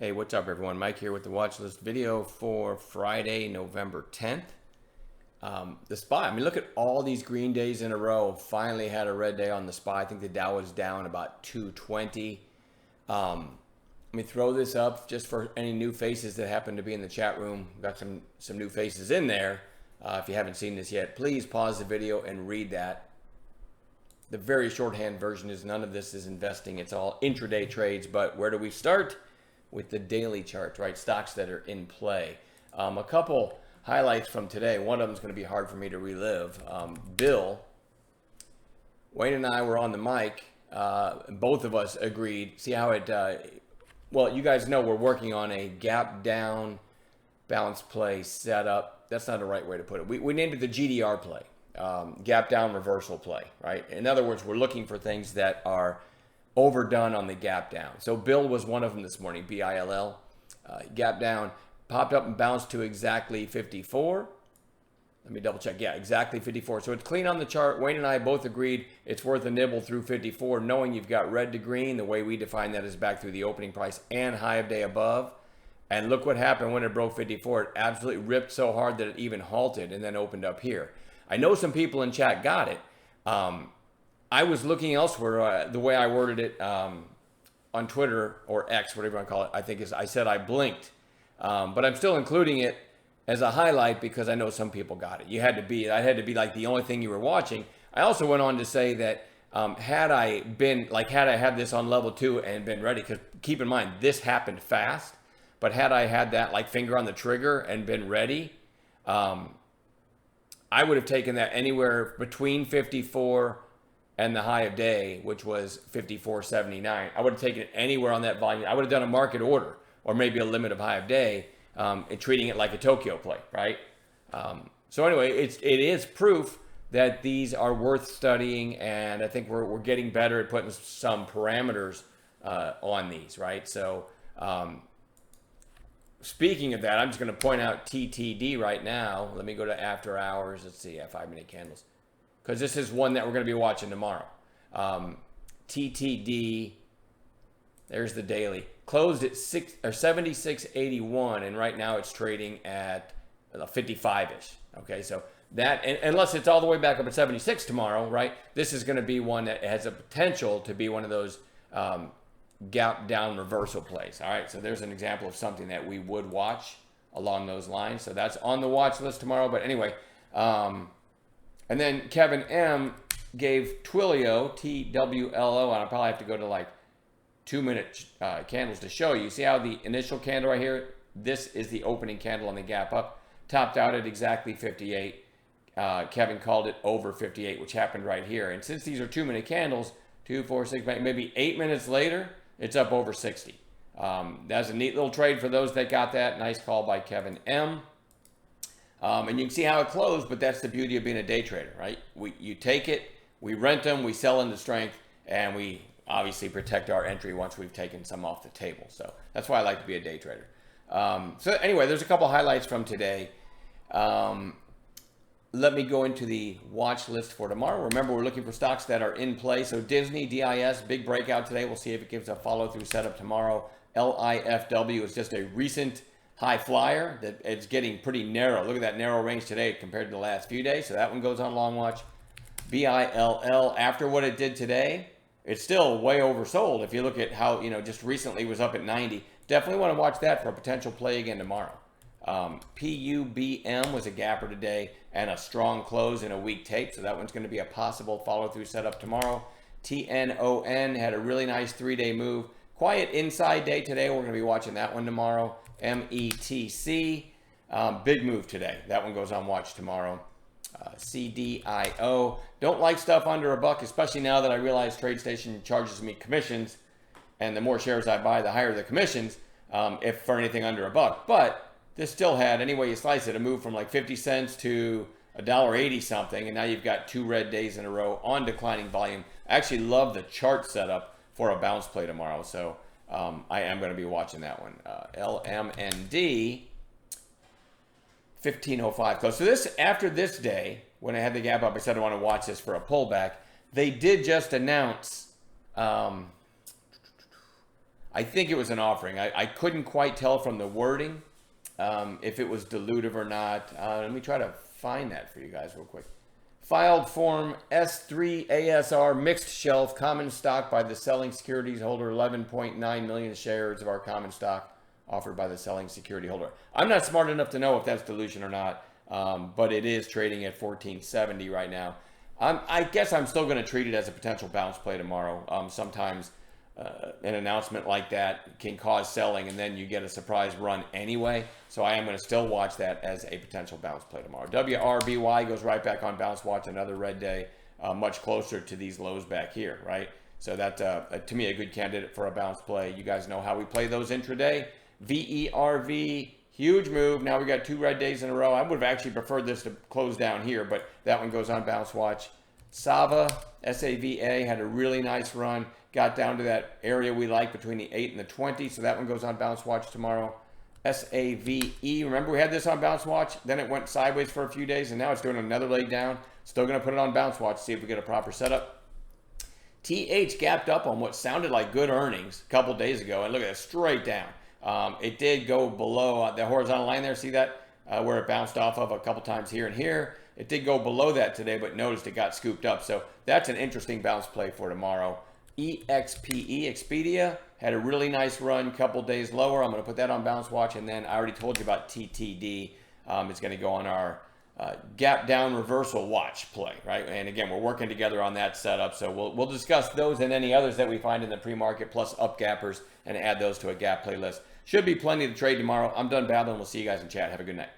Hey, what's up everyone? Mike here with the Watchlist video for Friday, November 10th. The SPY, I mean, look at all these green days in a row. Finally had a red day on the SPY. I think the Dow was down about 220. Let me throw this up just for any new faces that happen to be in the chat room. We've got some new faces in there. If you haven't seen this yet, please pause the video and read that. The very shorthand version is none of this is investing. It's all intraday trades. But where do we start? With the daily charts, right? Stocks that are in play. A couple highlights from today. One of them is going to be hard for me to relive. Bill, Wayne and I were on the mic. Both of us agreed. See how it, well, you guys know we're working on a gap down balance play setup. That's not the right way to put it. We named it the GDR play, gap down reversal play, right? In other words, we're looking for things that are overdone on the gap down. So Bill was one of them this morning, BILL. Gap down, popped up and bounced to exactly 54. Let me double check. Yeah, exactly 54. So it's clean on the chart. Wayne and I both agreed it's worth a nibble through 54, knowing you've got red to green. The way we define that is back through the opening price and high of day above. And look what happened when it broke 54. It absolutely ripped so hard that it even halted and then opened up here. I know some people in chat got it. I was looking elsewhere. The way I worded it on Twitter or X, whatever you want to call it, I think is I said I blinked. But I'm still including it as a highlight because I know some people got it. I had to be like the only thing you were watching. I also went on to say that had I had this on level 2 and been ready, because keep in mind, this happened fast, but had I had that like finger on the trigger and been ready, I would have taken that anywhere between 54 and the high of day, which was 54.79. I would have taken it anywhere on that volume. I would have done a market order or maybe a limit of high of day and treating it like a Tokyo play, right? So anyway, it is proof that these are worth studying, and I think we're getting better at putting some parameters on these, right? So speaking of that, I'm just going to point out TTD right now. Let me go to after hours. Let's see, 5-minute candles. Because this is one that we're going to be watching tomorrow. TTD, there's the daily. Closed at 76.81, and right now it's trading at 55-ish. Okay, so that, unless it's all the way back up at 76 tomorrow, right? This is going to be one that has a potential to be one of those gap down reversal plays. All right, so there's an example of something that we would watch along those lines. So that's on the watch list tomorrow. But anyway, and then Kevin M gave Twilio, Twlo, and I'll probably have to go to like 2-minute candles to show you. See how the initial candle right here, this is the opening candle on the gap up, topped out at exactly 58. Kevin called it over 58, which happened right here. And since these are 2-minute candles, 2, 4, 6, maybe 8 minutes later, it's up over 60. That's a neat little trade for those that got that. Nice call by Kevin M. And you can see how it closed, but that's the beauty of being a day trader, right? You take it, we rent them, we sell into strength, and we obviously protect our entry once we've taken some off the table. So that's why I like to be a day trader. So anyway, there's a couple highlights from today. Let me go into the watch list for tomorrow. Remember, we're looking for stocks that are in play. So Disney, DIS, big breakout today. We'll see if it gives a follow-through setup tomorrow. LIFW is just a recent high flyer that it's getting pretty narrow. Look at that narrow range today compared to the last few days. So that one goes on long watch. BILL, after what it did today, it's still way oversold. If you look at how, just recently was up at 90. Definitely want to watch that for a potential play again tomorrow. PUBM was a gapper today and a strong close in a weak tape. So that one's going to be a possible follow-through setup tomorrow. TNON had a really nice 3-day move. Quiet inside day today. We're going to be watching that one tomorrow. METC, big move today. That one goes on watch tomorrow. CDIO, don't like stuff under $1, especially now that I realize TradeStation charges me commissions, and the more shares I buy, the higher the commissions, if for anything under $1. But this still had, any way you slice it, a move from like 50 cents to $1.80 something, and now you've got 2 red days in a row on declining volume. I actually love the chart setup for a bounce play tomorrow, so I am going to be watching that one. LMND, 1505 close. So this, after this day, when I had the gap up, I said I want to watch this for a pullback. They did just announce I think it was an offering. I couldn't quite tell from the wording if it was dilutive or not. Let me try to find that for you guys real quick. Filed form S3 ASR mixed shelf common stock by the selling securities holder, 11.9 million shares of our common stock offered by the selling security holder. I'm not smart enough to know if that's dilution or not, but it is trading at 1470 right now. I guess I'm still going to treat it as a potential bounce play tomorrow. Sometimes an announcement like that can cause selling, and then you get a surprise run anyway. So I am going to still watch that as a potential bounce play tomorrow. WRBY goes right back on bounce watch, another red day, much closer to these lows back here, right? So that, to me, a good candidate for a bounce play. You guys know how we play those intraday. VERV, huge move. Now we got 2 red days in a row. I would have actually preferred this to close down here, but that one goes on bounce watch. Sava, SAVA, had a really nice run. Got down to that area we like between the 8 and the 20. So that one goes on bounce watch tomorrow. SAVE, remember we had this on bounce watch? Then it went sideways for a few days, and now it's doing another leg down. Still going to put it on bounce watch, see if we get a proper setup. TH gapped up on what sounded like good earnings a couple days ago, and look at it, straight down. It did go below the horizontal line there. See that? Where it bounced off of a couple times here and here. It did go below that today, but noticed it got scooped up. So that's an interesting bounce play for tomorrow. EXPE, Expedia, had a really nice run, couple days lower. I'm going to put that on bounce watch. And then I already told you about TTD. It's going to go on our gap down reversal watch play, right? And again, we're working together on that setup. So we'll discuss those and any others that we find in the pre-market, plus up gappers, and add those to a gap playlist. Should be plenty to trade tomorrow. I'm done babbling. We'll see you guys in chat. Have a good night.